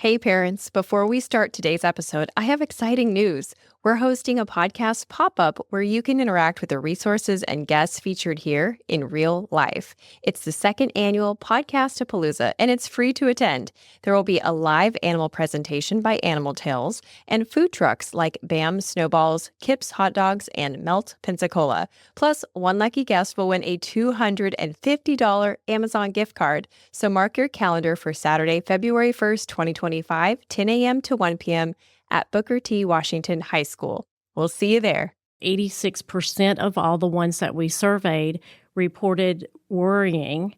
Hey parents, before we start today's episode, I have exciting news. We're hosting a podcast pop-up where you can interact with the resources and guests featured here in real life. It's the second annual Podcast-a-Palooza, and it's free to attend. There will be a live animal presentation by Animal Tales and food trucks like Bam Snowballs, Kip's Hot Dogs, and Melt Pensacola. Plus, one lucky guest will win a $250 Amazon gift card. So mark your calendar for Saturday, February 1st, 2025, 10 a.m. to 1 p.m. at Booker T. Washington High School. We'll see you there. 86% of all the ones that we surveyed reported worrying,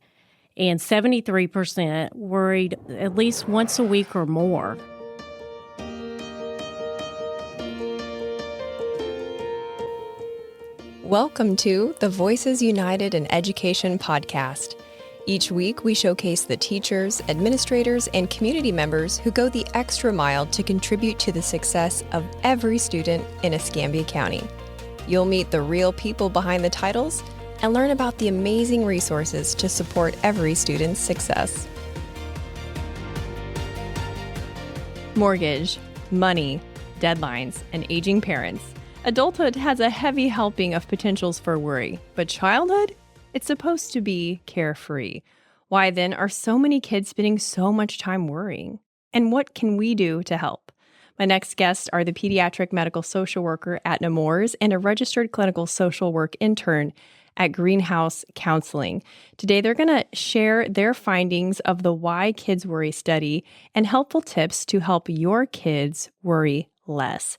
and 73% worried at least once a week or more. Welcome to the Voices United in Education podcast. Each week, we showcase the teachers, administrators, and community members who go the extra mile to contribute to the success of every student in Escambia County. You'll meet the real people behind the titles and learn about the amazing resources to support every student's success. Mortgage, money, deadlines, and aging parents. Adulthood has a heavy helping of potentials for worry, but childhood? It's supposed to be carefree. Why then are so many kids spending so much time worrying? And what can we do to help? My next guests are the pediatric medical social worker at Nemours and a registered clinical social work intern at Greenhouse Counseling. Today, they're going to share their findings of the Why Kids Worry study and helpful tips to help your kids worry less.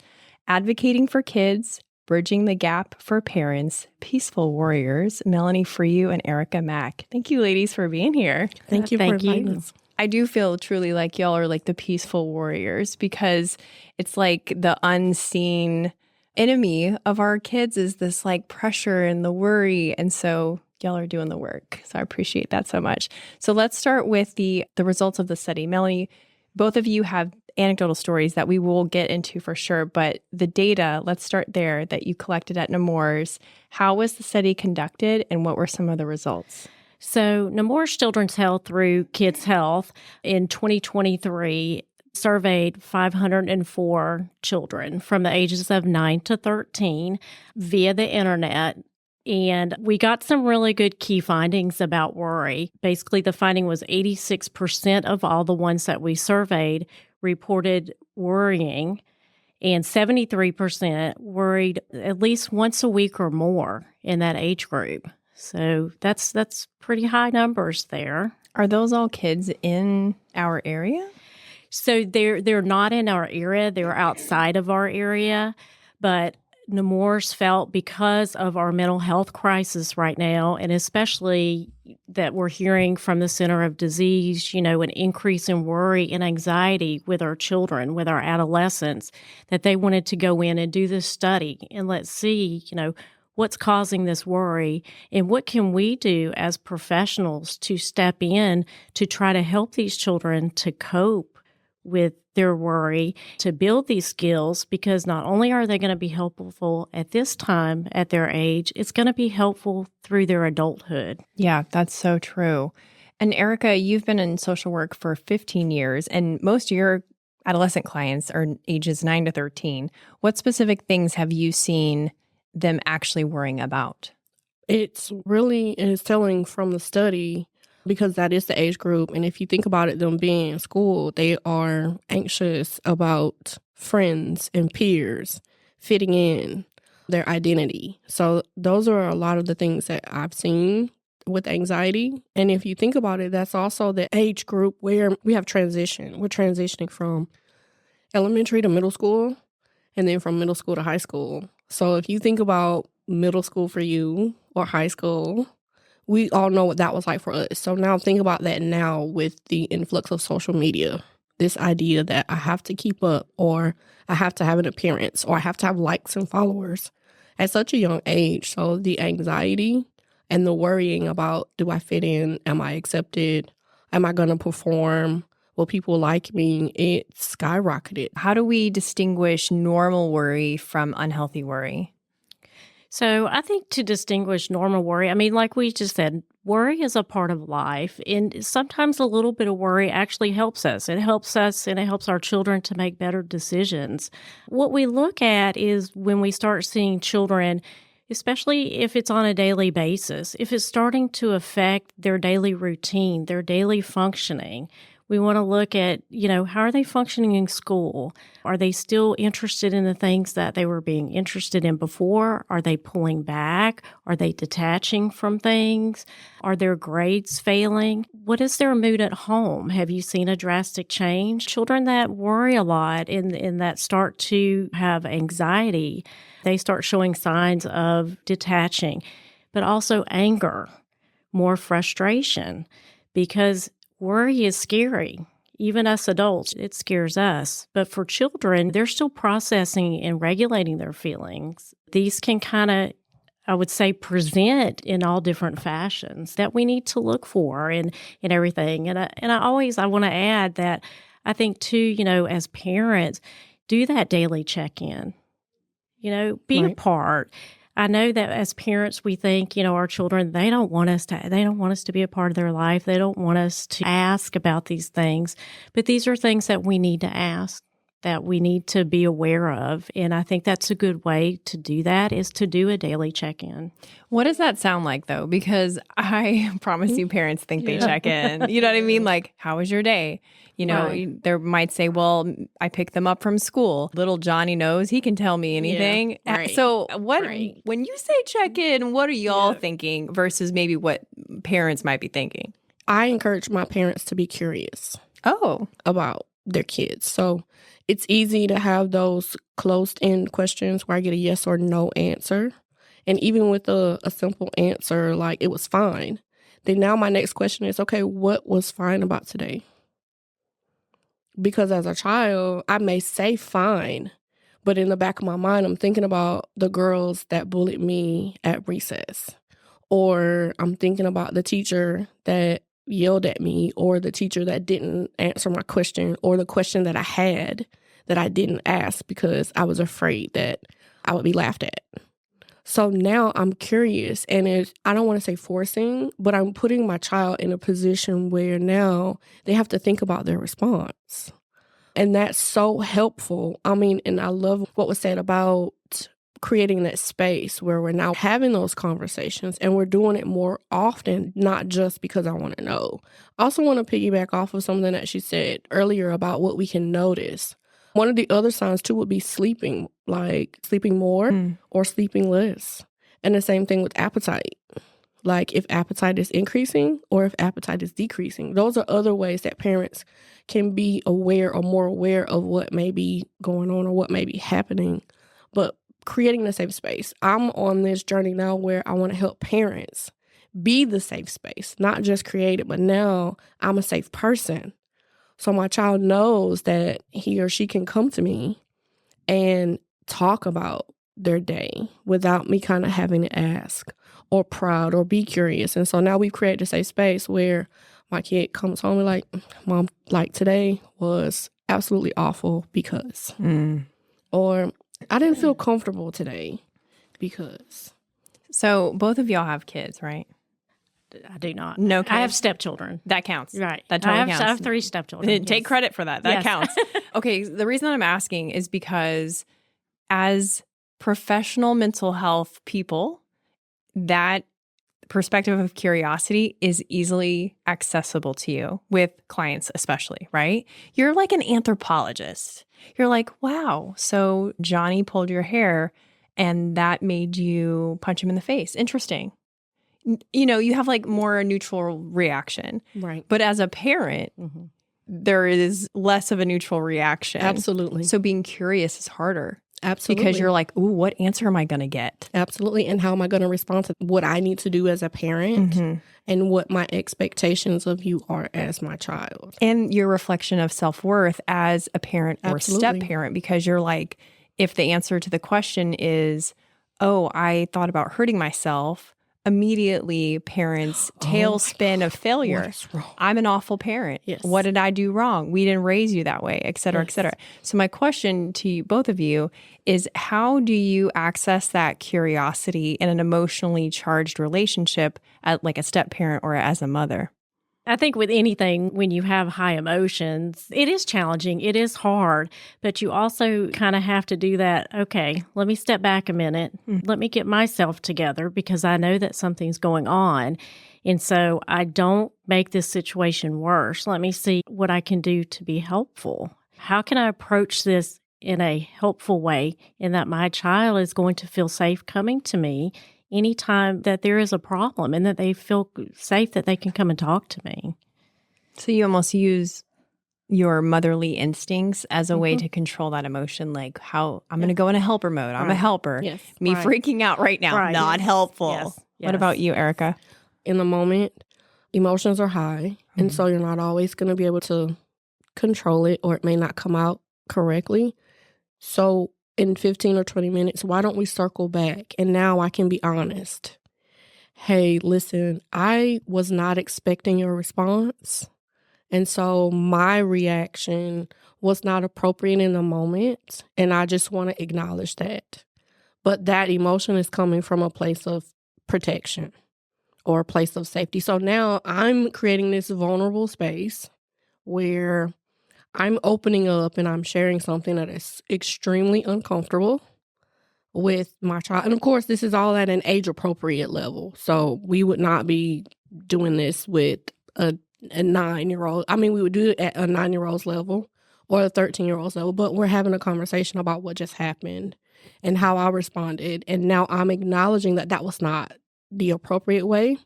Advocating for kids, bridging the gap for parents, peaceful warriors, Melanie Fryou and Mack. Thank you, ladies, for being here. Thank you for inviting us. I do feel truly like y'all are like the peaceful warriors because it's like the unseen enemy of our kids is this like pressure and the worry. And so y'all are doing the work. So I appreciate that so much. So let's start with the results of the study. Melanie, both of you have anecdotal stories that we will get into for sure, but the data, let's start there, that you collected at Nemours. How was the study conducted and what were some of the results? So Nemours Children's Health through Kids Health in 2023 surveyed 504 children from the ages of 9 to 13 via the internet. And we got some really good key findings about worry. Basically, the finding was 86% of all the ones that we surveyed reported worrying, and 73% worried at least once a week or more in that age group. So that's pretty high numbers there. Are those all kids in our area? So they're not in our area. They're outside of our area, but Nemours felt because of our mental health crisis right now, and especially that we're hearing from the Center of Disease, an increase in worry and anxiety with our children, with our adolescents, that they wanted to go in and do this study and let's see, what's causing this worry and what can we do as professionals to step in to try to help these children to cope with their worry, to build these skills, because not only are they going to be helpful at this time at their age, it's going to be helpful through their adulthood. Yeah, that's so true. And Erica, you've been in social work for 15 years, and most of your adolescent clients are ages 9 to 13. What specific things have you seen them actually worrying about? It's telling from the study, because that is the age group. And if you think about it, them being in school, they are anxious about friends and peers, fitting in, their identity. So those are a lot of the things that I've seen with anxiety. And if you think about it, that's also the age group where we have transition. We're transitioning from elementary to middle school, and then from middle school to high school. So if you think about middle school for you or high school, we all know what that was like for us. So now think about that now with the influx of social media. This idea that I have to keep up, or I have to have an appearance, or I have to have likes and followers at such a young age. So the anxiety and the worrying about, do I fit in? Am I accepted? Am I going to perform? Will people like me? It skyrocketed. How do we distinguish normal worry from unhealthy worry? So I think to distinguish normal worry, like we just said, Worry is a part of life, and sometimes a little bit of worry actually helps us. It helps us and it helps our children to make better decisions. What we look at is when we start seeing children, especially if it's on a daily basis, if it's starting to affect their daily routine, their daily functioning. We want to look at, how are they functioning in school? Are they still interested in the things that they were being interested in before? Are they pulling back? Are they detaching from things? Are their grades failing? What is their mood at home? Have you seen a drastic change? Children that worry a lot and that start to have anxiety, they start showing signs of detaching, but also anger, more frustration, because worry is scary. Even us adults, it scares us. But for children, they're still processing and regulating their feelings. These can kind of, I would say, present in all different fashions that we need to look for and everything. And I want to add that I think too, as parents, do that daily check-in. Be a part. I know that as parents, we think, our children, they don't want us to be a part of their life. They don't want us to ask about these things. But these are things that we need to ask, that we need to be aware of. And I think that's a good way to do that, is to do a daily check-in. What does that sound like, though? Because I promise you parents think they check in. You know what I mean? Like, how was your day? They might say, well, I picked them up from school. Little Johnny knows he can tell me anything. Yeah, right. So when you say check in, what are y'all thinking versus maybe what parents might be thinking? I encourage my parents to be curious about their kids. So it's easy to have those closed-end questions where I get a yes or no answer. And even with a simple answer, like it was fine, then now my next question is, okay, what was fine about today? Because as a child, I may say fine, but in the back of my mind, I'm thinking about the girls that bullied me at recess. Or I'm thinking about the teacher that yelled at me, or the teacher that didn't answer my question, or the question that I had that I didn't ask because I was afraid that I would be laughed at. So now I'm curious, and I don't want to say forcing, but I'm putting my child in a position where now they have to think about their response. And that's so helpful. I mean, and I love what was said about creating that space where we're now having those conversations, and we're doing it more often, not just because I want to know. I also want to piggyback off of something that she said earlier about what we can notice. One of the other signs, too, would be sleeping, like sleeping more or sleeping less. And the same thing with appetite. Like if appetite is increasing or if appetite is decreasing. Those are other ways that parents can be aware or more aware of what may be going on or what may be happening. But creating the safe space. I'm on this journey now where I want to help parents be the safe space, not just create it, but now I'm a safe person. So my child knows that he or she can come to me and talk about their day without me kind of having to ask or proud or be curious. And so now we've created a safe space where my kid comes home and like, Mom, like today was absolutely awful because, or I didn't feel comfortable today because. So both of y'all have kids, right? I do not. No kids. I have stepchildren. That counts. Right. That totally counts. I have 3 stepchildren. Take credit for that. That Yes. counts. Okay. The reason that I'm asking is because as professional mental health people, that perspective of curiosity is easily accessible to you with clients, especially, right? You're like an anthropologist. You're like, wow, so Johnny pulled your hair and that made you punch him in the face. Interesting. You have like more a neutral reaction. Right. But as a parent, there is less of a neutral reaction. Absolutely. So being curious is harder. Absolutely. Because you're like, ooh, what answer am I going to get? Absolutely. And how am I going to respond to what I need to do as a parent and what my expectations of you are as my child. And your reflection of self-worth as a parent or Absolutely. step-parent, because you're like, if the answer to the question is, oh, I thought about hurting myself, immediately parents' tailspin of failure. What is wrong? I'm an awful parent. Yes. What did I do wrong? We didn't raise you that way, et cetera, et cetera. So my question to you, both of you, is how do you access that curiosity in an emotionally charged relationship at like a step parent or as a mother? I think with anything, when you have high emotions, it is challenging. It is hard, but you also kind of have to do that. Okay, let me step back a minute. Let me get myself together because I know that something's going on. And so I don't make this situation worse. Let me see what I can do to be helpful. How can I approach this in a helpful way in that my child is going to feel safe coming to me anytime that there is a problem and that they feel safe that they can come and talk to me. So you almost use your motherly instincts as a way to control that emotion, like how I'm going to go in a helper mode. I'm a helper. Yes. Me freaking out right now, not helpful. Yes. What about you, Erica? In the moment, emotions are high, and so you're not always going to be able to control it, or it may not come out correctly. So in 15 or 20 minutes, why don't we circle back? And now I can be honest. Hey, listen, I was not expecting your response. And so my reaction was not appropriate in the moment. And I just want to acknowledge that. But that emotion is coming from a place of protection or a place of safety. So now I'm creating this vulnerable space where I'm opening up and I'm sharing something that is extremely uncomfortable with my child. And of course, this is all at an age-appropriate level. So we would not be doing this with a 9-year-old. I mean, we would do it at a 9-year-old's level or a 13-year-old's level, but we're having a conversation about what just happened and how I responded. And now I'm acknowledging that that was not the appropriate way,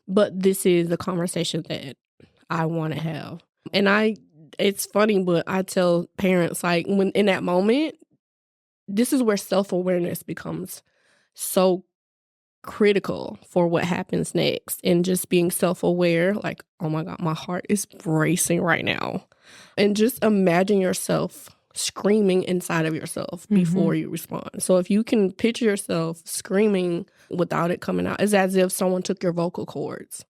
but this is the conversation that I want to have. And it's funny, but I tell parents, like, when in that moment, this is where self-awareness becomes so critical for what happens next. And just being self-aware, like, oh my God, my heart is racing right now. And just imagine yourself screaming inside of yourself before you respond. So if you can picture yourself screaming without it coming out, it's as if someone took your vocal cords.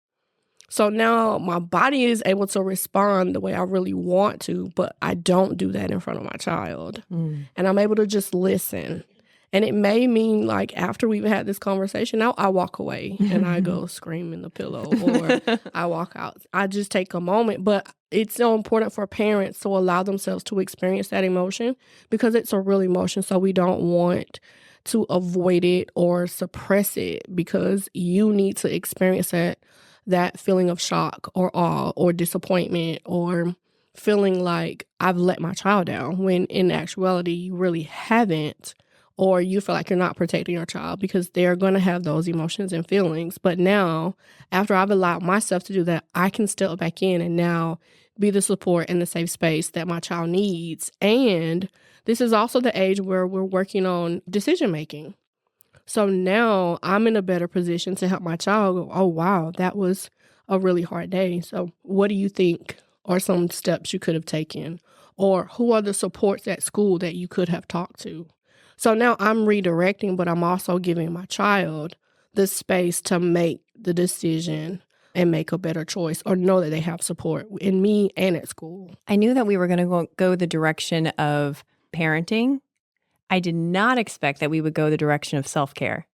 So now my body is able to respond the way I really want to, but I don't do that in front of my child. And I'm able to just listen. And it may mean, like, after we've had this conversation, now I walk away and I go scream in the pillow, or I walk out. I just take a moment. But it's so important for parents to allow themselves to experience that emotion because it's a real emotion. So we don't want to avoid it or suppress it because you need to experience that feeling of shock or awe or disappointment or feeling like I've let my child down, when in actuality you really haven't, or you feel like you're not protecting your child, because they're going to have those emotions and feelings. But now, after I've allowed myself to do that, I can step back in and now be the support and the safe space that my child needs. And this is also the age where we're working on decision making. So now I'm in a better position to help my child go, oh, wow, that was a really hard day. So what do you think are some steps you could have taken? Or who are the supports at school that you could have talked to? So now I'm redirecting, but I'm also giving my child the space to make the decision and make a better choice, or know that they have support in me and at school. I knew that we were going to go the direction of parenting. I did not expect that we would go the direction of self-care.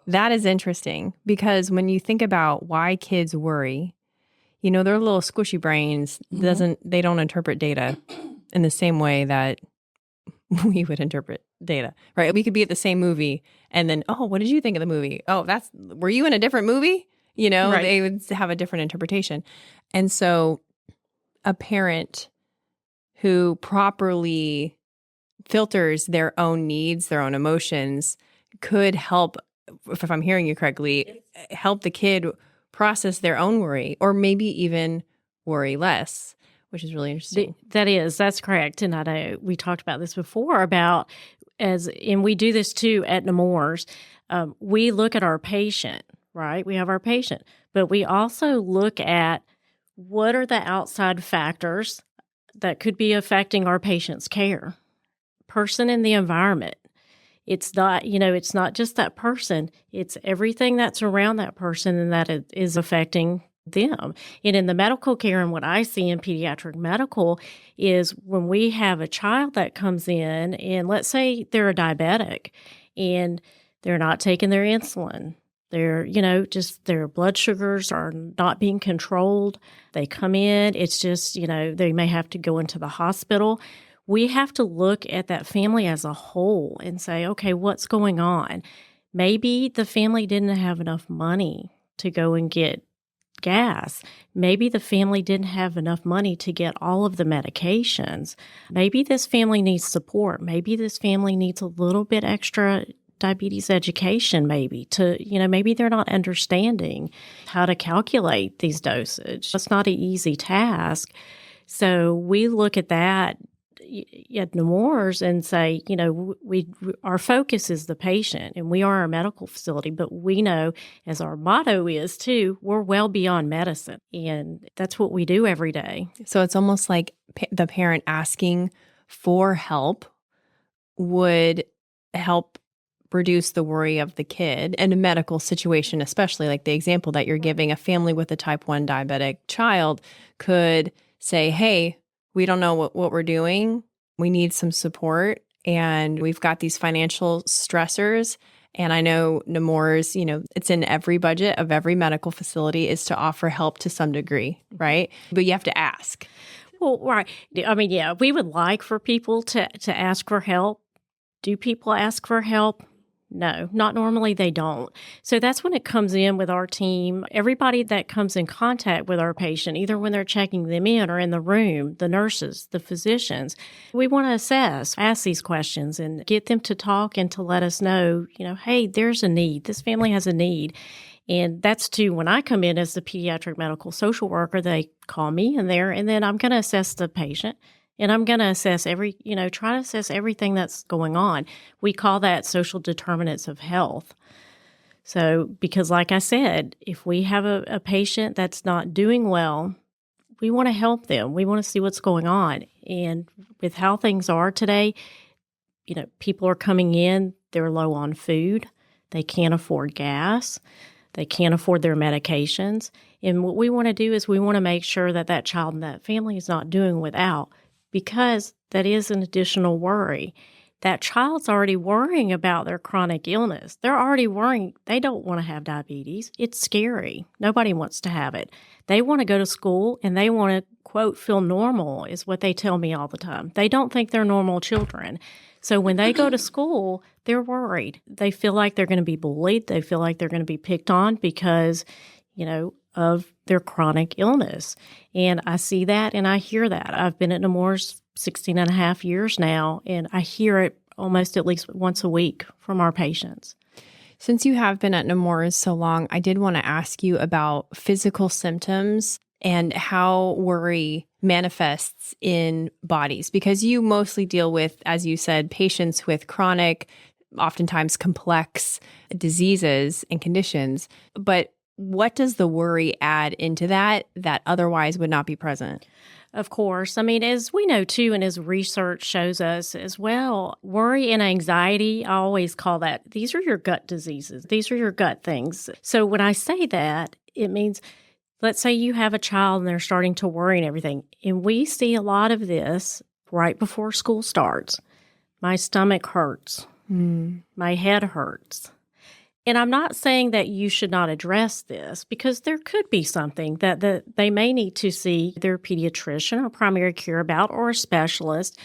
That is interesting because when you think about why kids worry, you know, their little squishy brains they don't interpret data in the same way that we would interpret data, right? We could be at the same movie and then, oh, what did you think of the movie? Oh, were you in a different movie? You know, Right. They would have a different interpretation. And so a parent who properly filters their own needs, their own emotions, could help, if I'm hearing you correctly, help the kid process their own worry, or maybe even worry less, which is really interesting. That's correct. And I know we talked about this before and we do this too at Nemours. We look at our patient, right? We have our patient, but we also look at what are the outside factors that could be affecting our patient's care. Person in the environment. It's not, it's not just that person. It's everything that's around that person and that it is affecting them. And in the medical care and what I see in pediatric medical is when we have a child that comes in and let's say they're a diabetic and they're not taking their insulin. They're, just their blood sugars are not being controlled. They come in, it's just, they may have to go into the hospital. We have to look at that family as a whole and say, okay, what's going on? Maybe the family didn't have enough money to go and get gas. Maybe the family didn't have enough money to get all of the medications. Maybe this family needs support. Maybe this family needs a little bit extra diabetes education, maybe maybe they're not understanding how to calculate these dosage. It's not an easy task. So we look at that at Nemours and say, we our focus is the patient and we are a medical facility, but we know, as our motto is too, we're well beyond medicine. And that's what we do every day. So it's almost like the parent asking for help would help reduce the worry of the kid in a medical situation, especially like the example that you're giving. A family with a type 1 diabetic child could say, hey, we don't know what we're doing. We need some support. And we've got these financial stressors. And I know Nemours, it's in every budget of every medical facility is to offer help to some degree, right? But you have to ask. Well, right. I mean, yeah, we would like for people to ask for help. Do people ask for help? No, not normally they don't. So that's when it comes in with our team. Everybody that comes in contact with our patient, either when they're checking them in or in the room, the nurses, the physicians, we want to ask these questions and get them to talk and to let us know, hey, there's a need. This family has a need. And that's too, when I come in as the pediatric medical social worker, they call me in there and then I'm going to assess the patient. And I'm going to assess try to assess everything that's going on. We call that social determinants of health. So, because like I said, if we have a patient that's not doing well, we want to help them. We want to see what's going on. And with how things are today, people are coming in, they're low on food. They can't afford gas. They can't afford their medications. And what we want to do is we want to make sure that that child and that family is not doing without, because that is an additional worry. That child's already worrying about their chronic illness. They're already worrying. They don't want to have diabetes. It's scary. Nobody wants to have it. They want to go to school and they want to, quote, feel normal is what they tell me all the time. They don't think they're normal children. So when they go to school, they're worried. They feel like they're going to be bullied. They feel like they're going to be picked on because, of their chronic illness. And I see that and I hear that. I've been at Nemours 16 and a half years now, and I hear it almost at least once a week from our patients. Since you have been at Nemours so long, I did want to ask you about physical symptoms and how worry manifests in bodies, because you mostly deal with, as you said, patients with chronic, oftentimes complex diseases and conditions. But what does the worry add into that otherwise would not be present? Of course. I mean, as we know too, and as research shows us as well, worry and anxiety, I always call that, these are your gut diseases. These are your gut things. So when I say that, it means, let's say you have a child and they're starting to worry and everything. And we see a lot of this right before school starts. My stomach hurts. My head hurts. And I'm not saying that you should not address this, because there could be something that they may need to see their pediatrician or primary care about, or a specialist.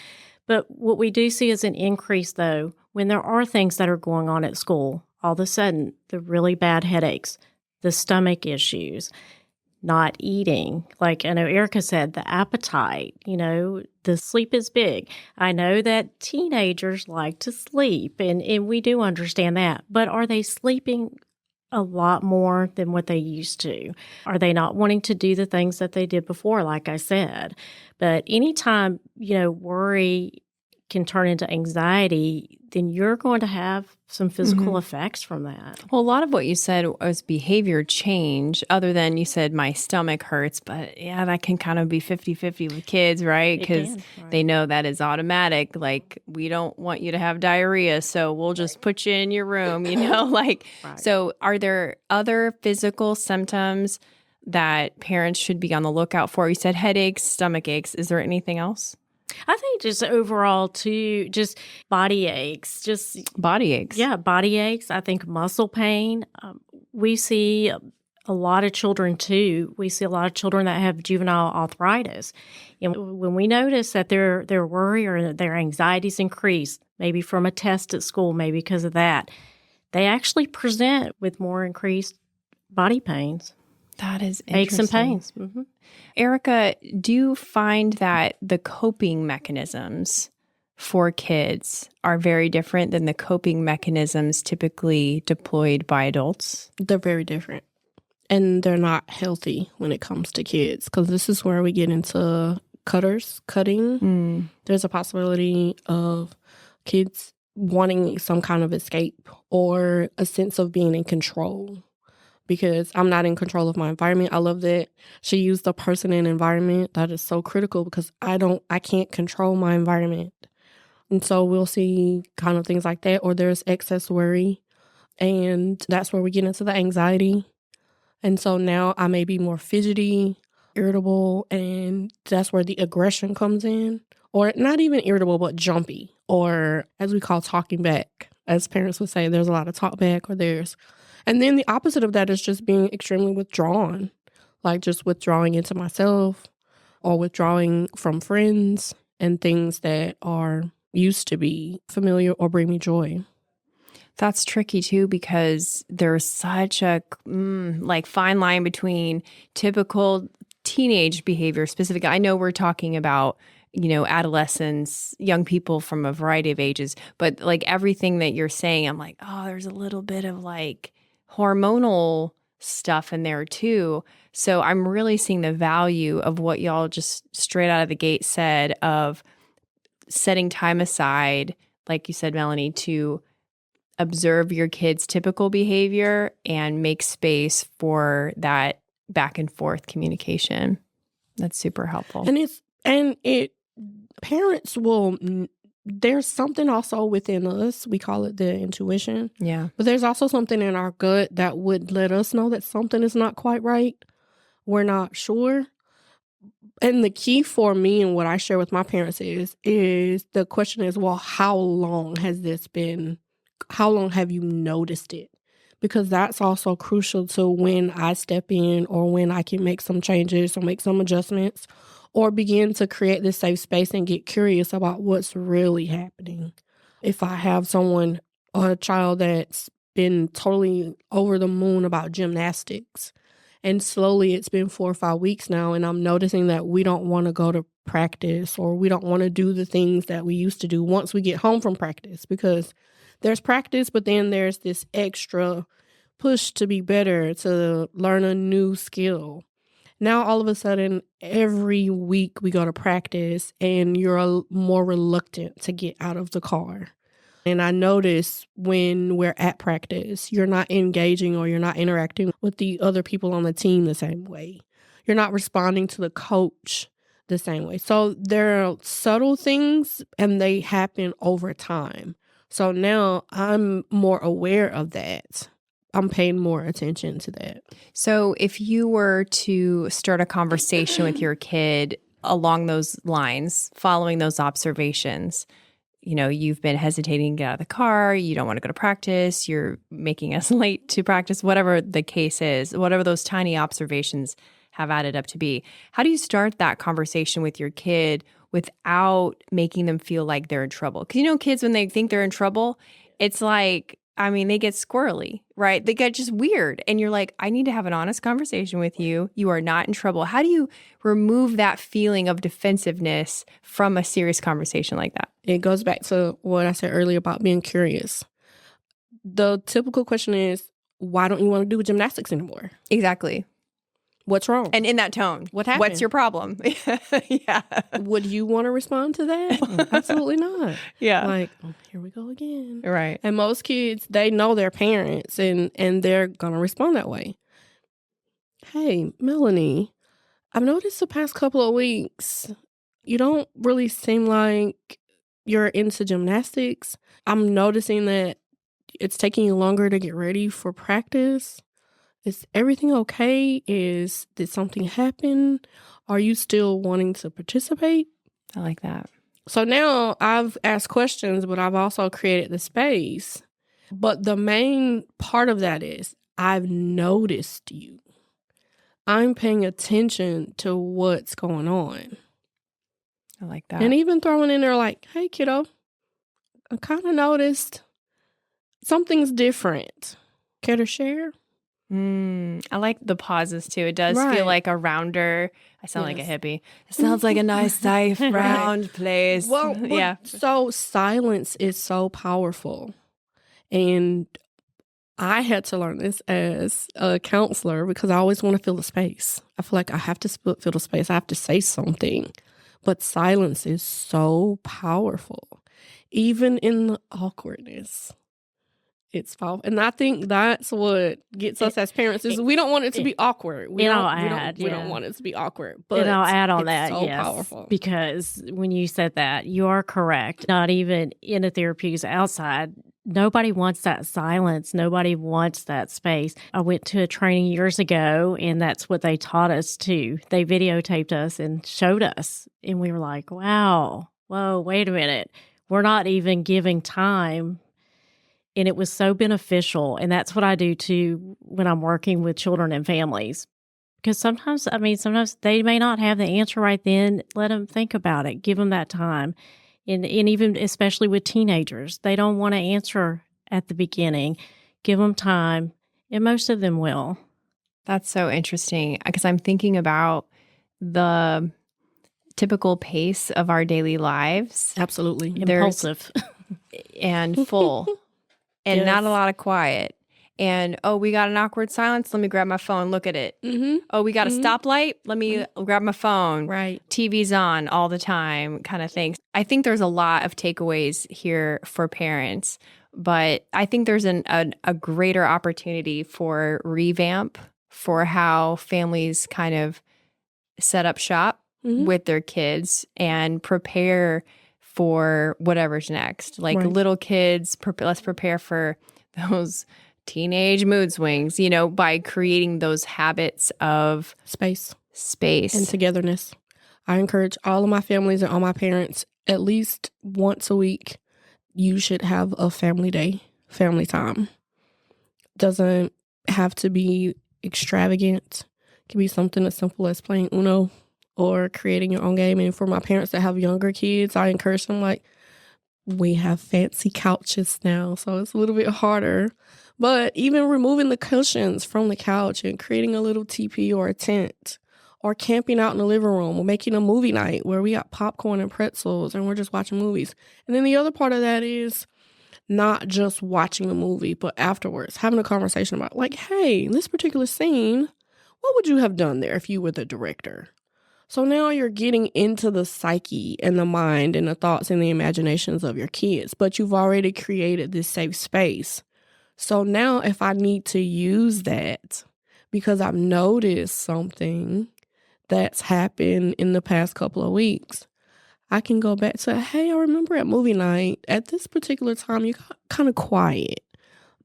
But what we do see is an increase, though, when there are things that are going on at school. All of a sudden, the really bad headaches, the stomach issues, not eating. Like I know Erica said, the appetite, the sleep is big. I know that teenagers like to sleep, and we do understand that. But are they sleeping a lot more than what they used to? Are they not wanting to do the things that they did before, like I said? But anytime, worry can turn into anxiety, then you're going to have some physical effects from that. Well, a lot of what you said was behavior change, other than you said my stomach hurts. But yeah, that can kind of be 50-50 with kids, right? Because they know that is automatic. Like, we don't want you to have diarrhea, so we'll just put you in your room, So are there other physical symptoms that parents should be on the lookout for? You said headaches, stomach aches. Is there anything else? I think just overall, too, just body aches. Body aches. Yeah, body aches. I think muscle pain. We see a lot of children, too. We see a lot of children that have juvenile arthritis. And when we notice that their worry or their anxieties increase, maybe from a test at school, maybe because of that, they actually present with more increased body pains. That is interesting. Aches and pains. Erica, do you find that the coping mechanisms for kids are very different than the coping mechanisms typically deployed by adults? They're very different. And they're not healthy when it comes to kids, because this is where we get into cutting. There's a possibility of kids wanting some kind of escape or a sense of being in control. Because I'm not in control of my environment. I love that she used the person and environment. That is so critical, because I can't control my environment. And so we'll see kind of things like that, or there's excess worry. And that's where we get into the anxiety. And so now I may be more fidgety, irritable, and that's where the aggression comes in. Or not even irritable, but jumpy, or as we call talking back. As parents would say, there's a lot of talk back, and then the opposite of that is just being extremely withdrawn, like just withdrawing into myself or withdrawing from friends and things that are used to be familiar or bring me joy. That's tricky too, because there's such a fine line between typical teenage behavior specific. I know we're talking about, adolescents, young people from a variety of ages, but like everything that you're saying, I'm like, oh, there's a little bit of like hormonal stuff in there too. So I'm really seeing the value of what y'all just straight out of the gate said of setting time aside, like you said, Melanie, to observe your kids' typical behavior and make space for that back and forth communication. That's super helpful. Parents will, there's something also within us. We call it the intuition. Yeah. But there's also something in our gut that would let us know that something is not quite right. We're not sure. And the key for me and what I share with my parents is the question is, well, how long has this been? How long have you noticed it? Because that's also crucial to when I step in or when I can make some changes or make some adjustments or begin to create this safe space and get curious about what's really happening. If I have someone or a child that's been totally over the moon about gymnastics, and slowly it's been 4 or 5 weeks now, and I'm noticing that we don't want to go to practice or we don't want to do the things that we used to do once we get home from practice, because there's practice, but then there's this extra push to be better, to learn a new skill. Now, all of a sudden, every week we go to practice and you're more reluctant to get out of the car. And I notice when we're at practice, you're not engaging or you're not interacting with the other people on the team the same way. You're not responding to the coach the same way. So there are subtle things and they happen over time. So now I'm more aware of that. I'm paying more attention to that. So if you were to start a conversation with your kid along those lines, following those observations, you've been hesitating to get out of the car, you don't want to go to practice, you're making us late to practice, whatever the case is, whatever those tiny observations have added up to be. How do you start that conversation with your kid without making them feel like they're in trouble? Because kids, when they think they're in trouble, it's like, they get squirrely, right? They get just weird. And you're like, I need to have an honest conversation with you. You are not in trouble. How do you remove that feeling of defensiveness from a serious conversation like that? It goes back to what I said earlier about being curious. The typical question is, why don't you want to do gymnastics anymore? Exactly. What's wrong? And in that tone, What happened? what's your problem? Yeah. Would you want to respond to that? Absolutely not. Yeah. Like, oh, here we go again. Right. And most kids, they know their parents and they're going to respond that way. Hey, Melanie, I've noticed the past couple of weeks, you don't really seem like you're into gymnastics. I'm noticing that it's taking you longer to get ready for practice. Is everything okay? Did something happen? Are you still wanting to participate? I like that. So now I've asked questions, but I've also created the space. But the main part of that is I've noticed you. I'm paying attention to what's going on. I like that. And even throwing in there like, hey, kiddo, I kind of noticed something's different. Care to share? I like the pauses too. It does Right. feel like a rounder. I sound like a Yes. hippie. It sounds like a nice, safe, round place. Well, yeah. So silence is so powerful. And I had to learn this as a counselor because I always want to fill the space. I feel like I have to fill the space. I have to say something. But silence is so powerful, even in the awkwardness. It's powerful. And I think that's what gets us as parents is we don't want it to be awkward. We don't want it to be awkward. But and I'll add on it's that, so yes, powerful. because when you said that, you are correct. Not even in a therapeutic outside, nobody wants that silence. Nobody wants that space. I went to a training years ago, and that's what they taught us too. They videotaped us and showed us, and we were like, wow, whoa, wait a minute. We're not even giving time. And it was so beneficial. And that's what I do too when I'm working with children and families. Because sometimes they may not have the answer right then. Let them think about it. Give them that time. And even especially with teenagers, they don't want to answer at the beginning. Give them time. And most of them will. That's so interesting because I'm thinking about the typical pace of our daily lives. Absolutely. Impulsive. And full. And Yes. not a lot of quiet. And, oh, we got an awkward silence. Let me grab my phone. Look at it. Mm-hmm. Oh, we got a stoplight. Let me grab my phone. Right. TV's on all the time kind of thing. I think there's a lot of takeaways here for parents, but I think there's a greater opportunity for revamp for how families kind of set up shop with their kids and prepare for whatever's next. Like little kids, let's prepare for those teenage mood swings, by creating those habits of Space and and togetherness. I encourage all of my families and all my parents, at least once a week, you should have a family day, family time. Doesn't have to be extravagant. It can be something as simple as playing Uno or creating your own game. And for my parents that have younger kids, I encourage them, like, we have fancy couches now, so it's a little bit harder. But even removing the cushions from the couch and creating a little teepee or a tent, or camping out in the living room, or making a movie night where we got popcorn and pretzels and we're just watching movies. And then the other part of that is not just watching a movie, but afterwards having a conversation about, like, hey, this particular scene, what would you have done there if you were the director? So now you're getting into the psyche and the mind and the thoughts and the imaginations of your kids, but you've already created this safe space. So now if I need to use that because I've noticed something that's happened in the past couple of weeks, I can go back to, hey, I remember at movie night, at this particular time, you got kind of quiet.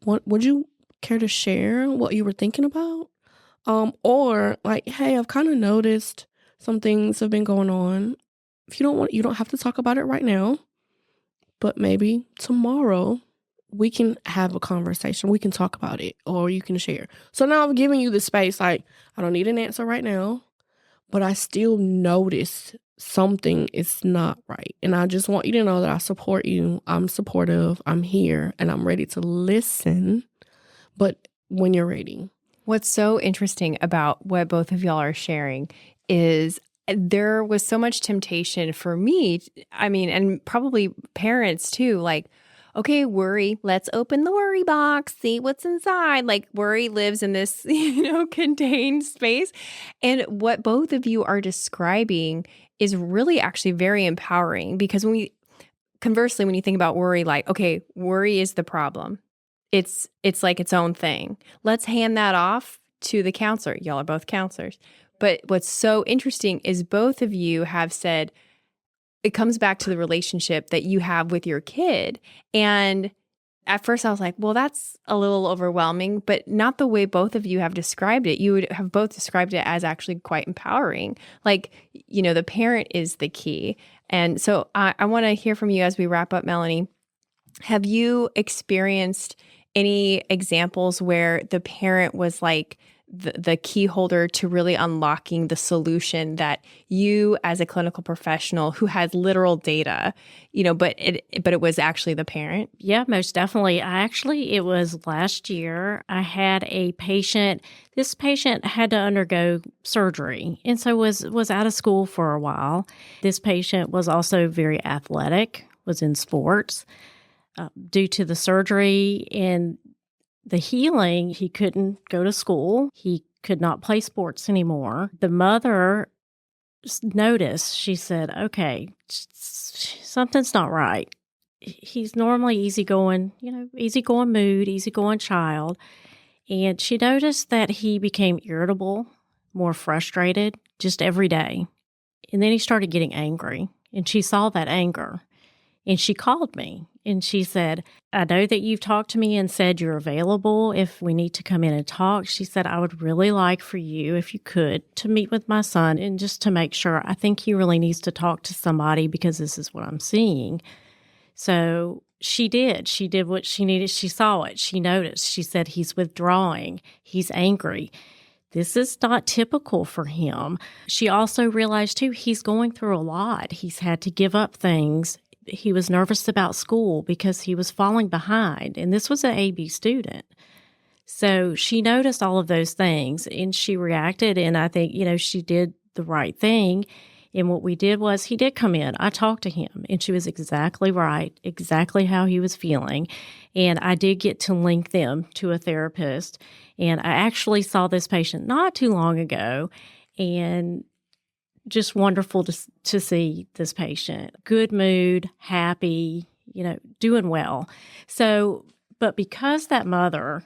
Would you care to share what you were thinking about? Or like, hey, I've kind of noticed some things have been going on. If you don't have to talk about it right now, but maybe tomorrow we can have a conversation. We can talk about it, or you can share. So now I'm giving you the space. Like, I don't need an answer right now, but I still notice something is not right. And I just want you to know that I support you. I'm supportive. I'm here, and I'm ready to listen. But when you're ready. What's so interesting about what both of y'all are sharing is there was so much temptation for me, and probably parents too, like, okay, worry, let's open the worry box, see what's inside. Like worry lives in this, contained space. And what both of you are describing is really actually very empowering because conversely, when you think about worry, like, okay, worry is the problem. It's like its own thing. Let's hand that off to the counselor. Y'all are both counselors. But what's so interesting is both of you have said it comes back to the relationship that you have with your kid. And at first I was like, well, that's a little overwhelming, but not the way both of you have described it. You would have both described it as actually quite empowering. Like, the parent is the key. And so I want to hear from you as we wrap up, Melanie. Have you experienced any examples where the parent was like the key holder to really unlocking the solution that you as a clinical professional who has literal data, but it was actually the parent? Yeah, most definitely. It was last year. I had a patient. This patient had to undergo surgery and so was out of school for a while. This patient was also very athletic, was in sports. Due to the surgery and the healing, he couldn't go to school. He could not play sports anymore. The mother noticed, she said, okay, something's not right. He's normally easygoing mood, easygoing child. And she noticed that he became irritable, more frustrated just every day. And then he started getting angry. And she saw that anger. And she called me and she said, I know that you've talked to me and said you're available if we need to come in and talk. She said, I would really like for you, if you could, to meet with my son and just to make sure. I think he really needs to talk to somebody because this is what I'm seeing. So she did. She did what she needed. She saw it. She noticed. She said, he's withdrawing. He's angry. This is not typical for him. She also realized, too, he's going through a lot. He's had to give up things. He was nervous about school because he was falling behind, and this was an AB student. So she noticed all of those things, and she reacted, and I think, she did the right thing. And what we did was he did come in. I talked to him, and she was exactly right, exactly how he was feeling. And I did get to link them to a therapist, and I actually saw this patient not too long ago, and just wonderful to see this patient. Good mood, happy, doing well. So, but because that mother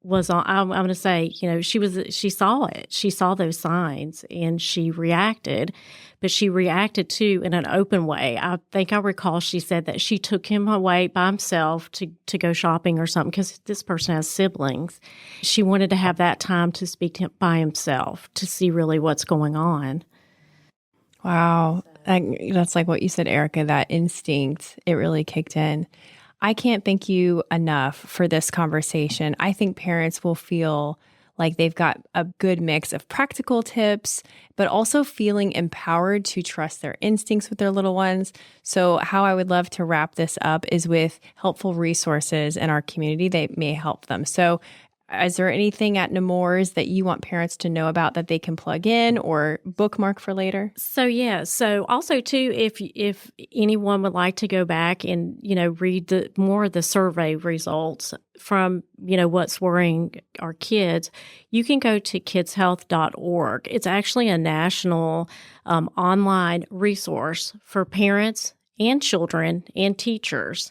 was on, I'm going to say, she saw it. She saw those signs and she reacted, but she reacted too in an open way. I think I recall she said that she took him away by himself to go shopping or something because this person has siblings. She wanted to have that time to speak to him by himself to see really what's going on. Wow. That's like what you said, Erica, that instinct, it really kicked in. I can't thank you enough for this conversation. I think parents will feel like they've got a good mix of practical tips, but also feeling empowered to trust their instincts with their little ones. So how I would love to wrap this up is with helpful resources in our community that may help them. So is there anything at Nemours that you want parents to know about that they can plug in or bookmark for later? So also too, if anyone would like to go back and, read more of the survey results from, what's worrying our kids, you can go to kidshealth.org. It's actually a national online resource for parents and children and teachers.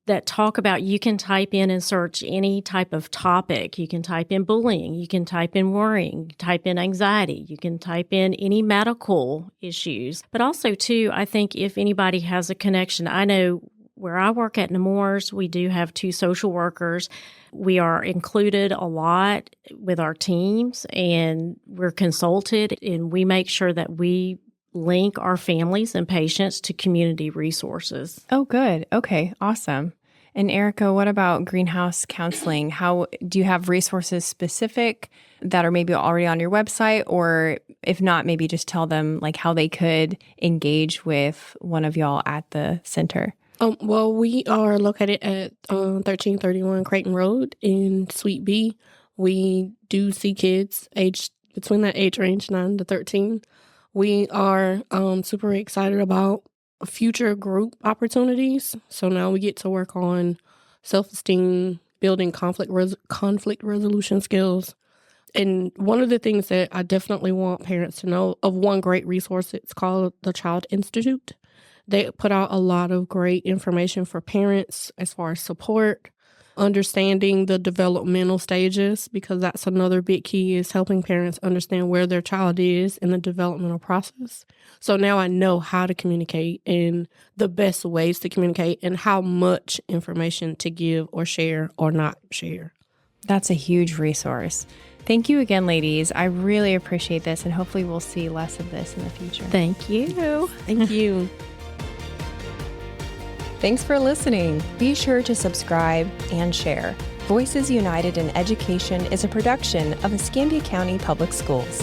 That talk about, you can type in and search any type of topic. You can type in bullying. You can type in worrying, type in anxiety. You can type in any medical issues. But also, too, I think if anybody has a connection, I know where I work at Nemours, we do have 2 social workers. We are included a lot with our teams, and we're consulted, and we make sure that we link our families and patients to community resources. Oh, good. Okay, awesome. And Erica, what about greenhouse counseling? How do you have resources specific that are maybe already on your website? Or if not, maybe just tell them like how they could engage with one of y'all at the center. Well, we are located at 1331 Creighton Road in Suite B. We do see kids aged between that age range, 9 to 13. We are super excited about future group opportunities. So now we get to work on self-esteem, building conflict resolution skills. And one of the things that I definitely want parents to know of one great resource, it's called the Child Institute. They put out a lot of great information for parents as far as support, understanding the developmental stages, because that's another big key, is helping parents understand where their child is in the developmental process. So now I know how to communicate and the best ways to communicate and how much information to give or share or not share. That's a huge resource. Thank you again, ladies. I really appreciate this, and hopefully we'll see less of this in the future. Thank you. Thank you. Thanks for listening. Be sure to subscribe and share. Voices United in Education is a production of Escambia County Public Schools.